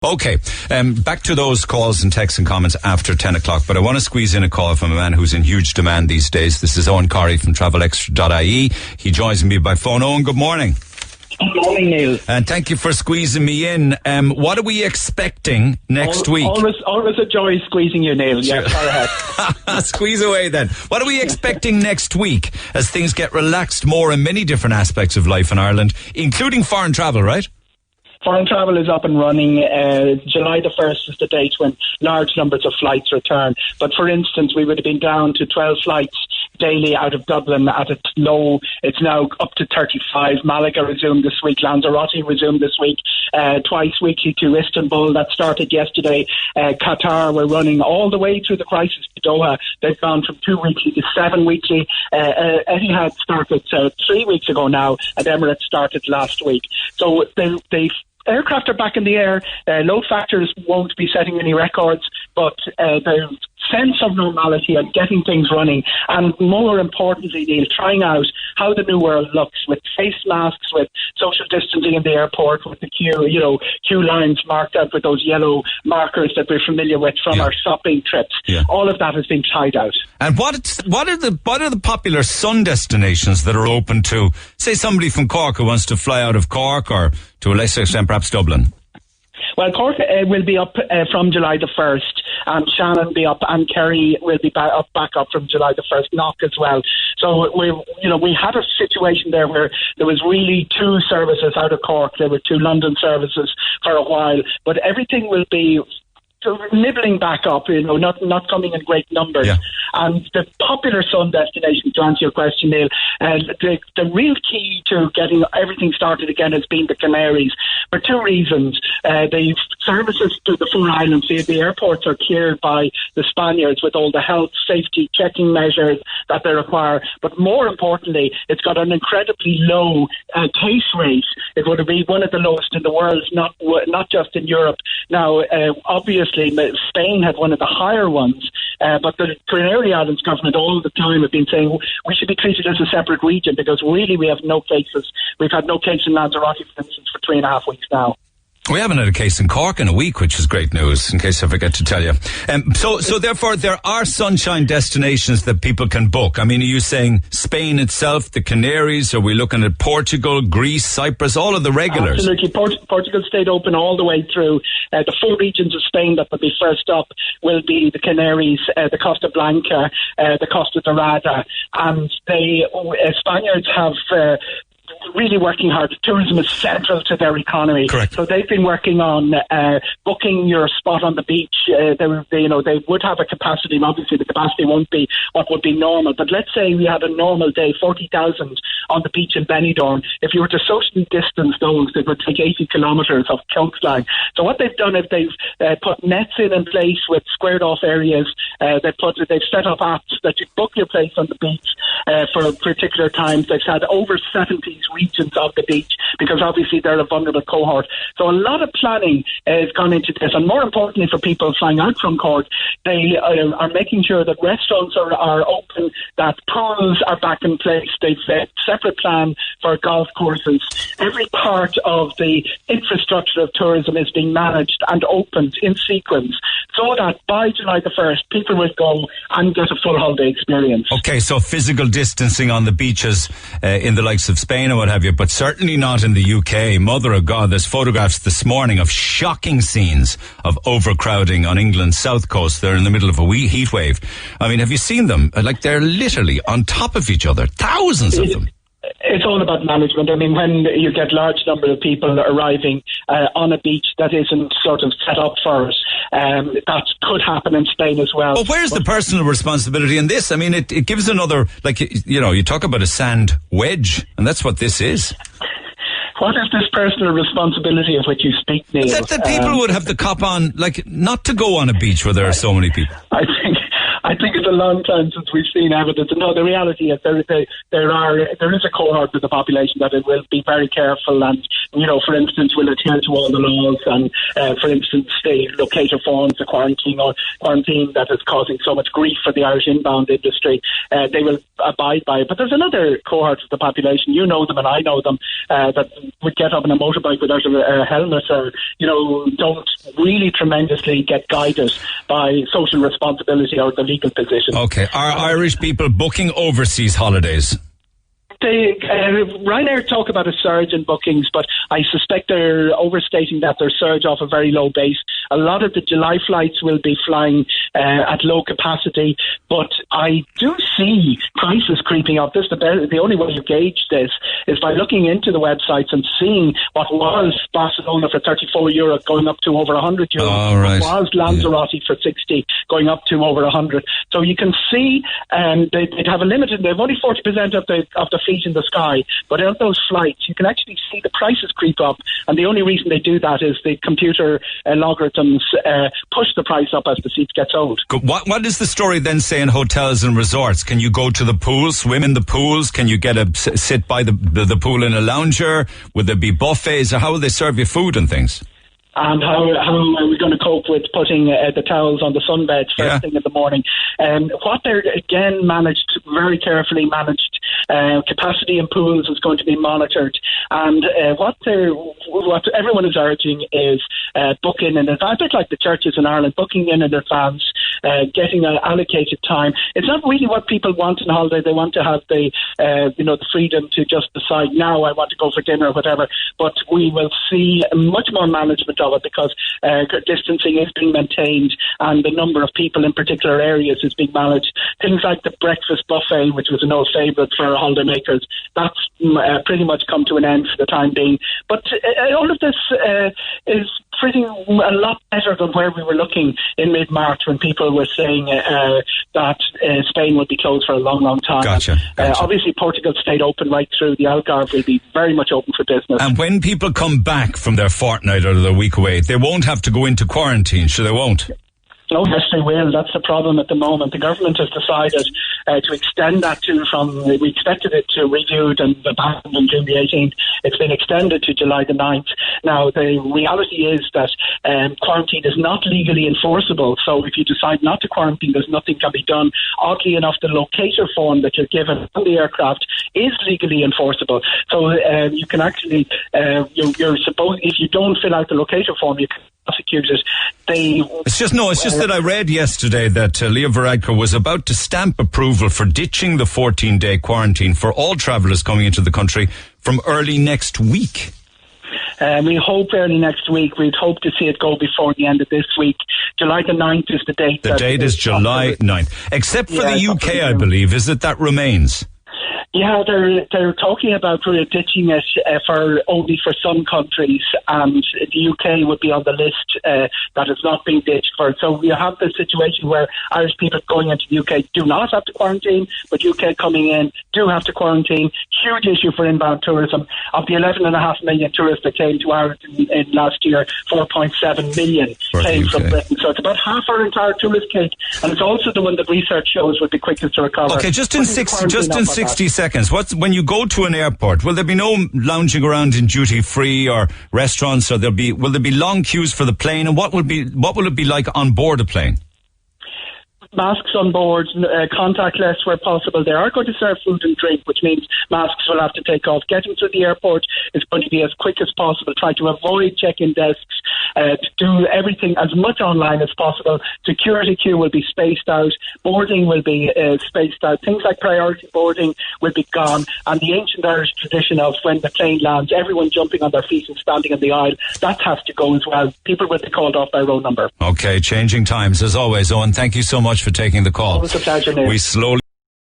Okay, back to those calls and texts and comments after 10 o'clock, but I want to squeeze in a call from a man who's in huge demand these days. This is Eoghan Corry from TravelExtra.ie. He joins me by phone. Owen, good morning. Good morning, Neil. And thank you for squeezing me in. What are we expecting next week? Always a joy squeezing you, Neil. Yeah, go ahead. Squeeze away then. What are we expecting next week as things get relaxed more in many different aspects of life in Ireland, including foreign travel, right? Foreign travel is up and running. July the 1st is the date when large numbers of flights return. But for instance, we would have been down to 12 flights daily out of Dublin at its low. It's now up to 35. Malaga resumed this week. Lanzarote resumed this week. Twice weekly to Istanbul. That started yesterday. Qatar, we're running all the way through the crisis to Doha. They've gone from 2 weekly to 7 weekly. Etihad started 3 weeks ago now, and Emirates started last week. So they've aircraft are back in the air. Load factors won't be setting any records, but the sense of normality and getting things running, and more importantly, Neil, trying out how the new world looks with face masks, with social distancing in the airport, with the queue lines marked out with those yellow markers that we're familiar with from our shopping trips. Yeah. All of that has been tried out. And what are the popular sun destinations that are open to, say, somebody from Cork who wants to fly out of Cork, or to a lesser extent perhaps Dublin? Well, Cork will be up from July the 1st, and Shannon will be up, and Kerry will be back up from July the 1st, Knock as well. So we had a situation there where there was really 2 services out of Cork. There were 2 London services for a while, but everything will be nibbling back up, not coming in great numbers. Yeah. And the popular sun destination, to answer your question, Neil, the real key to getting everything started again has been the Canaries, for 2 reasons. The services to the 4 islands, the airports are cleared by the Spaniards with all the health, safety, checking measures that they require. But more importantly, it's got an incredibly low case rate. It would be one of the lowest in the world, not just in Europe. Now, obviously, Spain had one of the higher ones, but the Canary Islands government all the time have been saying we should be treated as a separate region, because really we have no cases. We've had no case in Lanzarote, for instance, for 3.5 weeks now. We haven't had a case in Cork in a week, which is great news, in case I forget to tell you. So therefore, there are sunshine destinations that people can book. I mean, are you saying Spain itself, the Canaries? Are we looking at Portugal, Greece, Cyprus, all of the regulars? Absolutely. Portugal stayed open all the way through. The 4 regions of Spain that will be first up will be the Canaries, the Costa Blanca, the Costa Dorada. And Spaniards have really working hard. Tourism is central to their economy. Correct. So they've been working on booking your spot on the beach. They would have a capacity. Obviously, the capacity won't be what would be normal. But let's say we had a normal day, 40,000 on the beach in Benidorm. If you were to socially distance those, it would take 80 kilometres of coastline. So what they've done is they've put nets in place with squared off areas. They've set up apps that you book your place on the beach for particular times. They've had over 70 regions of the beach, because obviously they're a vulnerable cohort. So a lot of planning has gone into this, and more importantly for people flying out from Cork, they are making sure that restaurants are open, that pools are back in place. They've a separate plan for golf courses. Every part of the infrastructure of tourism is being managed and opened in sequence, so that by July the 1st people will go and get a full holiday experience. Okay, so physical distancing on the beaches in the likes of Spain or what have you, but certainly not in the UK. Mother of God, there's photographs this morning of shocking scenes of overcrowding on England's south coast. They're in the middle of a heat wave. I mean, have you seen them? Like, they're literally on top of each other, thousands of them. It's all about management. I mean, when you get large number of people arriving on a beach that isn't sort of set up for it, that could happen in Spain as well. But where's the personal responsibility in this? I mean, it gives another, you talk about a sand wedge, and that's what this is. What is this personal responsibility of which you speak, Neil? That people would have the cop on, not to go on a beach where there are so many people. I I think it's a long time since we've seen evidence. No, the reality is there is a cohort of the population that it will be very careful and, for instance, will adhere to all the laws and, for instance, the locator forms, the quarantine that is causing so much grief for the Irish inbound industry. They will abide by it. But there's another cohort of the population, you know them and I know them, that would get up on a motorbike without a helmet or, don't really tremendously get guided by social responsibility or the legal position. Okay. Are Irish people booking overseas holidays? Ryanair talk about a surge in bookings, but I suspect they're overstating that their surge off a very low base. A lot of the July flights will be flying at low capacity, but I do see prices creeping up. The only way you gauge this is by looking into the websites and seeing what was Barcelona for €34 going up to over €100. Oh, right. What was Lanzarote for 60 going up to over 100. So you can see they'd have a limited. They've only 40% of the fleet in the sky, but on those flights you can actually see the prices creep up, and the only reason they do that is the computer logarithms push the price up as the seats get sold. What is the story then say in hotels and resorts? Can you go to the pool, swim in the pools? Can you sit by the pool in a lounger? Would there be buffets, or how will they serve you food and things? And how are we going to cope with putting the towels on the sunbeds first thing in the morning? What they're again very carefully managed. Capacity in pools is going to be monitored, and what everyone is urging is booking in advance, a bit like the churches in Ireland, booking in advance, getting an allocated time. It's not really what people want on holiday. They want to have the freedom to just decide, now I want to go for dinner or whatever. But we will see much more management of it because distancing is being maintained and the number of people in particular areas is being managed. Things like the breakfast buffet, which was an old favourite for holidaymakers, that's pretty much come to an end for the time being. But all of this is a lot better than where we were looking in mid-March when people were saying that Spain would be closed for a long, long time. Gotcha. Obviously, Portugal stayed open right through. The Algarve will be very much open for business. And when people come back from their fortnight or their week away, they won't have to go into quarantine, sure they won't? Oh, yes, they will. That's the problem at the moment. The government has decided to extend that we expected it to reviewed and abandoned on June the 18th. It's been extended to July the 9th. Now, the reality is that quarantine is not legally enforceable. So if you decide not to quarantine, there's nothing can be done. Oddly enough, the locator form that you're given on the aircraft is legally enforceable. So you can actually, you're supposed, if you don't fill out the locator form, you can prosecute it. It's just that I read yesterday that Leo Varadkar was about to stamp approval for ditching the 14-day quarantine for all travellers coming into the country from early next week. We hope early next week. We'd hope to see it go before the end of this week. July the 9th is the date. The date is July 9th. Except for the UK, I believe. Is it that remains? Yeah, they're talking about ditching it only for some countries, and the UK would be on the list that is not being ditched for. So we have the situation where Irish people going into the UK do not have to quarantine, but UK coming in do have to quarantine. Huge issue for inbound tourism. Of the 11.5 million tourists that came to Ireland in last year, 4.7 million came from Britain. So it's about half our entire tourist cake, and it's also the one that research shows would be quickest to recover. Okay, just in 60 seconds. When you go to an airport, will there be no lounging around in duty free or restaurants, or will there be long queues for the plane? And what will it be like on board a plane? Masks on board, contactless where possible. They are going to serve food and drink, which means masks will have to take off. Getting to the airport is going to be as quick as possible. Try to avoid check-in desks, to do everything as much online as possible. Security queue will be spaced out. Boarding will be spaced out. Things like priority boarding will be gone. And the ancient Irish tradition of when the plane lands, everyone jumping on thetheir feet and standing in the aisle, that has to go as well. People will be called off by row number. Okay, changing times as always. Owen, thank you so much for taking the call. Always a pleasure, Neil. We slowly